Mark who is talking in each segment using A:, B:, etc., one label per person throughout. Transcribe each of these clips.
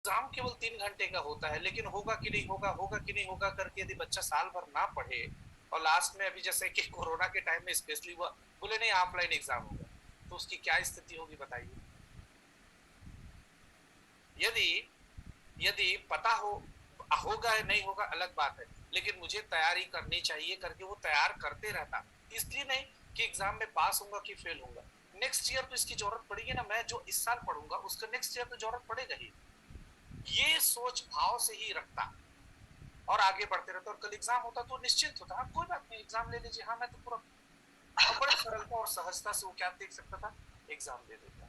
A: Exam केवल 3 घंटे का होता है, लेकिन होगा कि नहीं होगा, होगा कि नहीं होगा करके यदि बच्चा साल भर ना पढ़े और लास्ट में अभी जैसे कि कोरोना के टाइम में स्पेशली हुआ, बोले नहीं ऑफलाइन एग्जाम होगा, तो उसकी क्या स्थिति होगी बताइए। यदि यदि पता हो होगा या नहीं होगा अलग बात है, लेकिन मुझे तैयारी करनी चाहिए करके वो तैयार करते रहता, इसलिए नहीं कि एग्जाम में पास होगा कि फेल होगा, नेक्स्ट ईयर तो इसकी जरूरत पड़ेगी ना, मैं जो इस साल पढ़ूंगा उसका नेक्स्ट ईयर तो जरूरत पड़ेगा ही। ये सोच भाव से ही रखता और आगे बढ़ते रहते, और कल एग्जाम होता तो निश्चिंत होता, हाँ कोई बात नहीं एग्जाम ले लीजिए, हाँ मैं तो पूरा, और बड़े सरलता और सहजता से वो क्या देख सकता था, एग्जाम दे देता।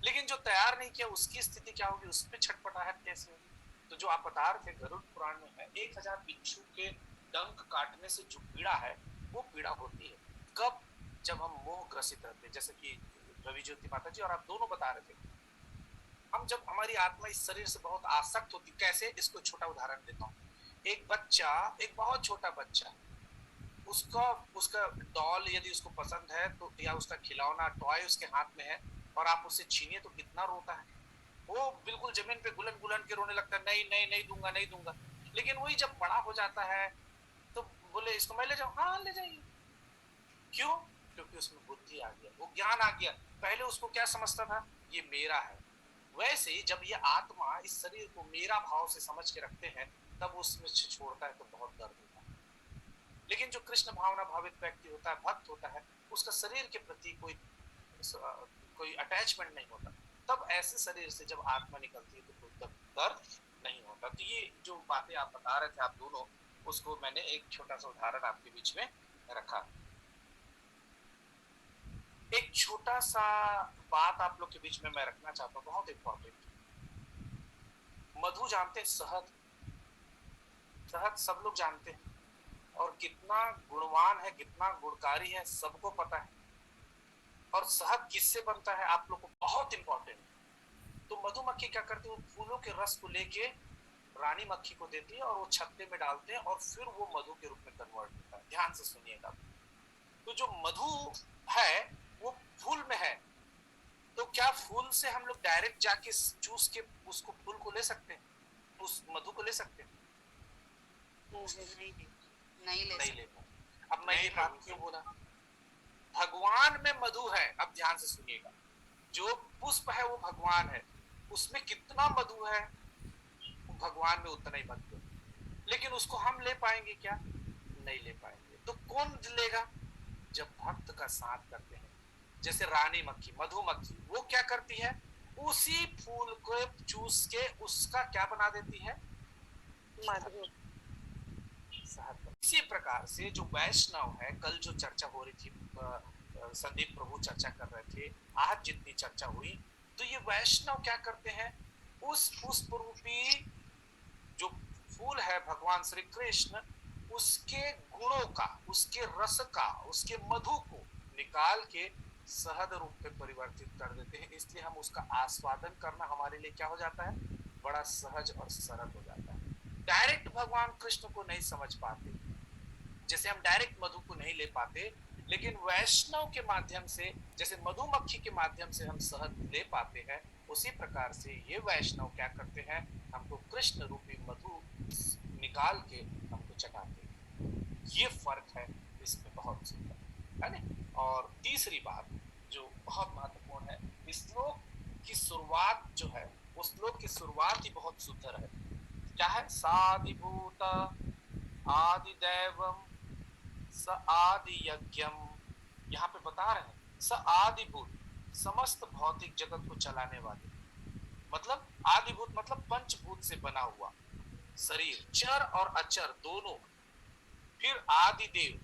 A: लेकिन जो तैयार नहीं किया उसकी स्थिति क्या होगी, उस पर छटपटाहट कैसे होगी। तो जो आप बता रहे थे गरुड़ पुराण में है 1000 बिच्छू के डंक काटने से जो पीड़ा है वो पीड़ा होती है कब, जब हम मोह ग्रसित रहते हैं, जैसे कि रवि ज्योति माता जी और आप दोनों बता रहे थे, हम जब हमारी आत्मा इस शरीर से बहुत आसक्त होती, कैसे, इसको छोटा उदाहरण देता हूँ। एक बच्चा, एक बहुत छोटा बच्चा, उसका उसका डॉल यदि उसको पसंद है तो, या उसका खिलौना टॉय उसके हाथ में है और आप उससे छीनिए तो कितना रोता है, वो बिल्कुल जमीन पे गुलन गुलन के रोने लगता है, नहीं नहीं नहीं दूंगा नहीं दूंगा। लेकिन वही जब बड़ा हो जाता है तो बोले इसको मैं ले जाऊं, हाँ ले जाइए। क्यों? क्योंकि उसमें बुद्धि आ गया, वो ज्ञान आ गया। पहले उसको क्या समझता था, ये मेरा है। वैसे ही जब ये आत्मा इस शरीर को मेरा भाव से समझ के रखते हैं, तब उसमें छोड़ता है तो बहुत दर्द होता है। लेकिन जो कृष्ण भावना भावित व्यक्ति होता है, भक्त होता है, उसका शरीर के प्रति कोई अटैचमेंट नहीं होता, तब ऐसे शरीर से जब आत्मा निकलती है तो कोई दर्द नहीं होता। तो ये जो बातें आप बता रहे थे आप दोनों, उसको मैंने एक छोटा सा उदाहरण आपके बीच में रखा। एक छोटा सा बात आप लोग के बीच में मैं रखना चाहता हूँ, बहुत इंपॉर्टेंट। मधु जानते हैं, शहद, शहद सब लोग जानते हैं, और कितना गुणवान है, कितना गुणकारी है, सबको पता है। और शहद किससे बनता है आप लोग को बहुत इंपॉर्टेंट। तो मधुमक्खी क्या करती है, वो फूलों के रस को लेके रानी मक्खी को देती है और वो छत्ते में डालते हैं और फिर वो मधु के रूप में कन्वर्ट होता है। ध्यान से सुनिएगा। तो जो मधु है वो फूल में है, तो क्या फूल से हम लोग डायरेक्ट जाके चूस के उसको फूल को ले सकते हैं, उस मधु को ले सकते हैं?
B: नहीं, नहीं ले
A: नहीं ले
B: सकते।
A: पाए। अब मैं ये बात क्यों बोला, भगवान में मधु है, अब ध्यान से सुनिएगा, जो पुष्प है वो भगवान है, उसमें कितना मधु है, भगवान में उतना ही मधु है, लेकिन उसको हम ले पाएंगे क्या, नहीं ले पाएंगे। तो कौन लेगा, जब भक्त का साथ करते हैं। जैसे रानी मक्खी, मधुमक्खी, वो क्या करती है, उसी फूल को चूस के उसका क्या बना देती है,
B: मधु।
A: शहद। इसी प्रकार से जो वैष्णव है, कल जो चर्चा हो रही थी, संदीप प्रभु चर्चा कर रहे थे, आज जितनी चर्चा हुई, तो ये वैष्णव क्या करते हैं, उस पुष्प रूपी जो फूल है भगवान श्री कृष्ण, उसके गुणों का, उसके रस का, उसके मधु को निकाल के शहद रूप में परिवर्तित कर देते हैं। इसलिए हम उसका आस्वादन करना हमारे लिए क्या हो जाता है, बड़ा सहज और सरल हो जाता है। डायरेक्ट भगवान कृष्ण को नहीं समझ पाते, जैसे हम डायरेक्ट मधु को नहीं ले पाते, लेकिन वैष्णव के माध्यम से, जैसे मधुमक्खी के माध्यम से हम शहद ले पाते हैं, उसी प्रकार से ये वैष्णव क्या करते हैं, हमको कृष्ण रूपी मधु निकाल के हमको चटाते हैं। ये फर्क है इसमें, बहुत सुंदर है ना। और तीसरी बात जो बहुत महत्वपूर्ण है, श्लोक की शुरुआत जो है, उस श्लोक की शुरुआत ही बहुत सुंदर है। क्या है, सादिभूत आदिदैवम स आदि यज्ञम। यहाँ पे बता रहे हैं स आदिभूत, समस्त भौतिक जगत को चलाने वाले, मतलब आदिभूत मतलब पंचभूत से बना हुआ शरीर, चर और अचर दोनों। फिर आदि देव,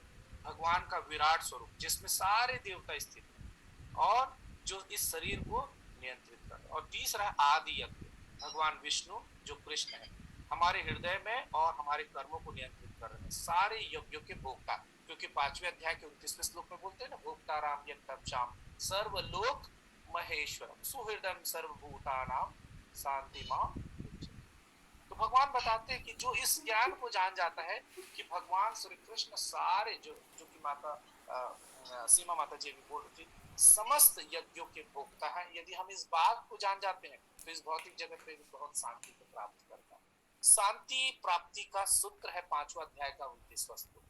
A: भगवान का विराट स्वरूप जिसमें सारे देवता स्थित है और जो इस शरीर को नियंत्रित कर रहे। और तीसरा आदि यज्ञ, भगवान विष्णु जो कृष्ण है, हमारे हृदय में और हमारे कर्मों को नियंत्रित कर रहे हैं, सारे यज्ञों के भोक्ता। क्योंकि 5वें अध्याय के 29वें श्लोक में बोलते हैं ना, भोक्ता राम यज्ञम सर्वलोक महेश्वरम सुहृदम सर्वभूतानां शांति मां। तो भगवान बताते हैं कि जो इस ज्ञान को जान जाता है कि भगवान श्री कृष्ण सारे जो कि माता सीमा माता जी भी बोल रही थी, समस्त यज्ञों के भोक्ता है। यदि हम इस बात को जान जाते हैं तो इस भौतिक जगत में भी बहुत शांति को प्राप्त करता है। शांति प्राप्ति का सूत्र है 5वां अध्याय का 29वां श्लोक।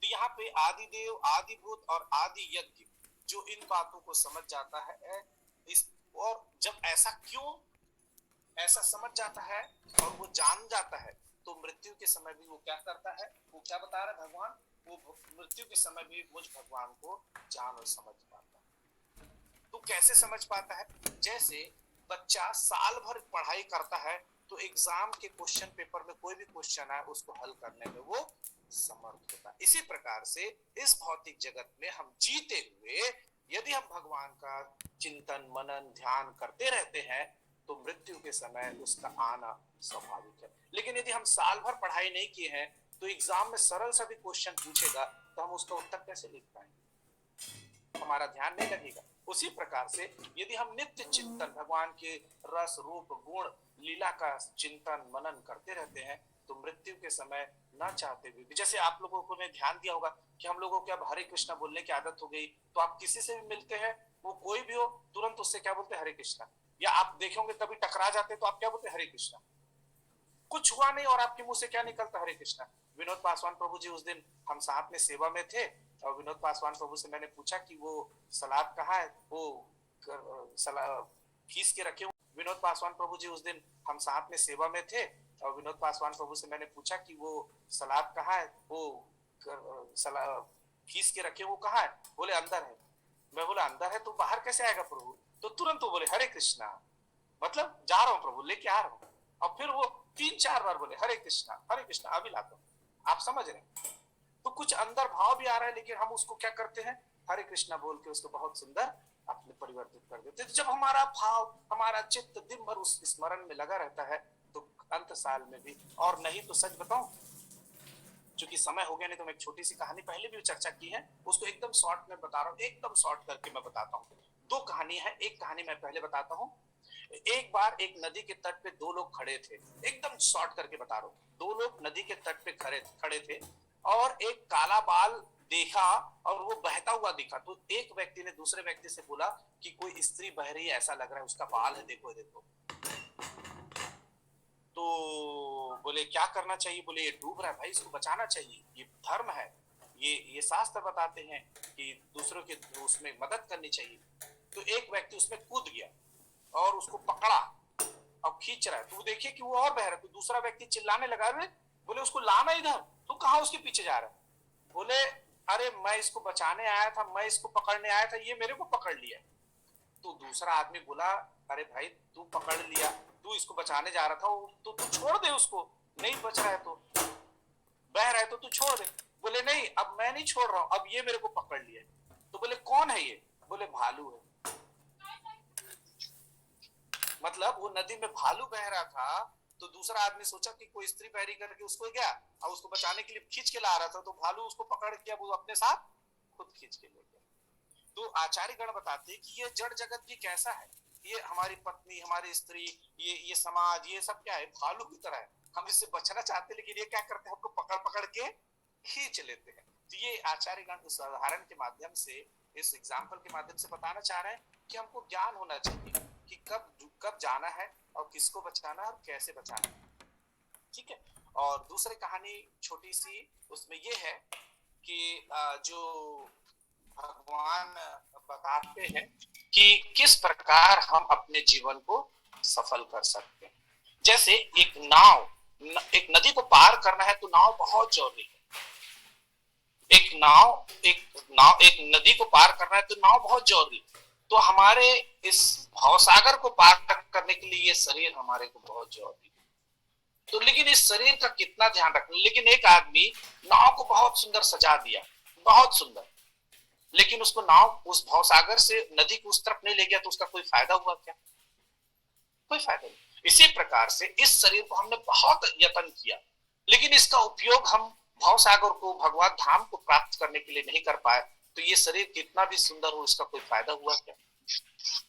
A: तो यहाँ पे आदिदेव, आदिभूत और आदि यज्ञ जो इन बातों को समझ जाता है इस, और जब ऐसा समझ जाता है और वो जान जाता है, तो मृत्यु के समय भी वो क्या करता है, वो क्या बता रहा है भगवान, वो मृत्यु के समय भी मुझ भगवान को जान और समझ पाता है। तो कैसे समझ पाता है? जैसे बच्चा साल भर पढ़ाई करता है तो एग्जाम के क्वेश्चन पेपर में कोई भी क्वेश्चन आए उसको हल करने में वो समर्थ होता है। इसी प्रकार से इस भौतिक जगत में हम जीते हुए यदि हम भगवान का चिंतन मनन ध्यान करते रहते हैं तो मृत्यु के समय उसका आना स्वाभाविक है। लेकिन यदि हम साल भर पढ़ाई नहीं किए हैं तो एग्जाम में सरल सा भी क्वेश्चन पूछेगा तो हम उसका उत्तर कैसे लिख पाएंगे, हमारा ध्यान नहीं लगेगा। उसी प्रकार से यदि हम नित्य चिंतन भगवान के रस रूप गुण लीला का चिंतन मनन करते रहते हैं तो मृत्यु के समय न चाहते हुए भी, जैसे आप लोगों को ने ध्यान दिया होगा कि हम लोगों को अब हरे कृष्णा बोलने की आदत हो गई, तो आप किसी से भी मिलते हैं, वो कोई भी हो, तुरंत उससे क्या बोलते हैं, हरे कृष्णा। या आप देखेंगे कभी टकरा जाते तो आप क्या बोलते हैं, हरे कृष्णा। कुछ हुआ नहीं और आपके मुंह से क्या निकलता, हरे कृष्णा। विनोद पासवान प्रभु जी उस दिन हम साथ में सेवा में थे और विनोद पासवान प्रभु से मैंने पूछा कि वो सलाद कहाँ है, वो खींच के रखे। विनोद पासवान प्रभु जी उस दिन हम साथ में सेवा में थे और विनोद पासवान प्रभु से मैंने पूछा कि वो सलाद कहाँ है, वो खींच के रखे, वो कहाँ है, बोले अंदर है। मैं बोला अंदर है तो बाहर कैसे आएगा प्रभु, तो तुरंत वो बोले हरे कृष्णा, मतलब जा रहा हूँ प्रभु, लेके आ रहा हूँ। और फिर वो 3-4 बार बोले हरे कृष्णा अभी लाता हूँ। आप समझ रहे हैं? तो कुछ अंदर भाव भी आ रहा है लेकिन हम उसको क्या करते हैं, हरे कृष्णा बोल के उसको बहुत सुंदर अपने परिवर्तित कर देते। तो जब हमारा भाव हमारा चित्त दिन भर उस स्मरण में लगा रहता है तो अंत साल में भी, और नहीं तो सच बताऊं, चूंकि समय हो गया नहीं तो मैं एक छोटी सी कहानी पहले भी चर्चा की है, उसको एकदम शॉर्ट में बता रहा हूँ, एकदम शॉर्ट करके मैं बताता हूँ। 2 कहानी है, एक कहानी मैं पहले बताता हूँ। एक बार एक नदी के तट पे 2 लोग खड़े थे, एकदम शॉर्ट करके बता रहा हूँ। 2 लोग नदी के तट पे खड़े थे और एक काला बाल देखा और वो बहता हुआ दिखा। तो एक व्यक्ति ने दूसरे व्यक्ति से बोला कि कोई स्त्री बह रही है, ऐसा लग रहा है, उसका बाल है, देखो देखो। तो बोले क्या करना चाहिए, बोले ये डूब रहा है भाई, इसको बचाना चाहिए, ये धर्म है, ये शास्त्र बताते हैं कि दूसरों के उसमें मदद करनी चाहिए। तो एक व्यक्ति उसमें कूद गया और उसको पकड़ा और खींच रहा है। तो देखिए कि वो और बह रहा है। तो दूसरा व्यक्ति चिल्लाने लगा, बोले उसको लाना इधर, तो कहाँ उसके पीछे जा रहा है। बोले अरे मैं इसको बचाने आया था, मैं इसको पकड़ने आया था, ये मेरे को पकड़ लिया। तो दूसरा आदमी बोला अरे भाई तू पकड़ लिया, तू इसको बचाने जा रहा था, तो तू छोड़ दे उसको, नहीं बच रहा है तो, बह रहा है तो तू छोड़ दे। बोले नहीं अब मैं नहीं छोड़ रहा हूं, अब ये मेरे को पकड़ लिया। तो बोले कौन है ये, बोले भालू है। मतलब वो नदी में भालू बह रहा था तो दूसरा आदमी सोचा कि कोई स्त्री पैरी करके उसको गया और उसको बचाने के लिए खींच के ला रहा था, तो भालू उसको पकड़ के वो अपने साथ खुद खींच के ले गया। तो आचार्य गण बताते हैं कि ये जड़ जगत भी कैसा है, ये हमारी पत्नी, हमारी स्त्री, ये समाज, ये सब क्या है, भालू की तरह है। हम इससे बचना चाहते हैं लेकिन ये क्या करते हैं, हमको पकड़ पकड़ के खींच लेते हैं। तो ये आचार्य गण उस उदाहरण के माध्यम से, इस एग्जाम्पल के माध्यम से बताना चाह रहे हैं कि हमको ज्ञान होना चाहिए कि कब जाना है और किसको बचाना है और कैसे बचाना है। ठीक है। और दूसरी कहानी छोटी सी, उसमें ये है कि जो भगवान बताते हैं कि किस प्रकार हम अपने जीवन को सफल कर सकते हैं। जैसे एक नदी को पार करना है तो नाव बहुत जरूरी है। एक नदी को पार करना है तो नाव बहुत जरूरी है। तो हमारे इस भवसागर को पार करने के लिए ये शरीर हमारे को बहुत जरूरी है। तो लेकिन इस शरीर का कितना ध्यान रखना। लेकिन एक आदमी नाव को बहुत सुंदर सजा दिया, बहुत सुंदर, लेकिन उसको नाव उस भवसागर से नदी को उस तरफ नहीं ले गया तो उसका कोई फायदा हुआ क्या? कोई फायदा नहीं। इसी प्रकार से इस शरीर को हमने बहुत यत्न किया लेकिन इसका उपयोग हम भवसागर को, भगवान धाम को प्राप्त करने के लिए नहीं कर पाए, तो ये शरीर कितना भी सुंदर हो इसका कोई फायदा हुआ क्या?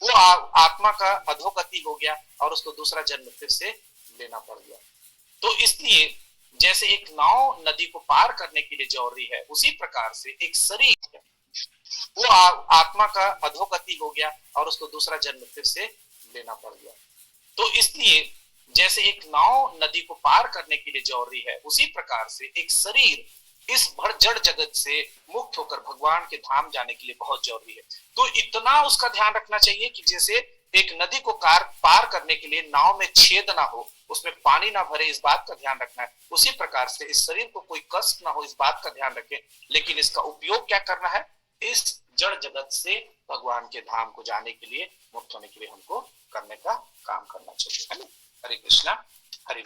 A: वो आत्मा का अधोगति हो गया और उसको दूसरा जन्म फिर से लेना पड़ गया। तो इसलिए जैसे एक नाव नदी को पार करने के लिए जरूरी है, उसी प्रकार से एक शरीर है, वो आत्मा का अधोगति हो गया और उसको दूसरा जन्म फिर से लेना पड़ गया। तो इसलिए जैसे एक नाव नदी को पार करने के लिए जरूरी है, उसी प्रकार से एक शरीर इस भर जड़ जगत से मुक्त होकर भगवान के धाम जाने के लिए बहुत जरूरी है। तो इतना उसका ध्यान रखना चाहिए कि जैसे एक नदी को पार करने के लिए नाव में छेद ना हो, उसमें पानी ना भरे, इस बात का ध्यान रखना है। उसी प्रकार से इस शरीर को कोई कष्ट ना हो, इस बात का ध्यान रखें। लेकिन इसका उपयोग क्या करना है, इस जड़ जगत से भगवान के धाम को जाने के लिए, मुक्त होने के लिए हमको करने का काम करना चाहिए, है ना। हरे कृष्णा, हरे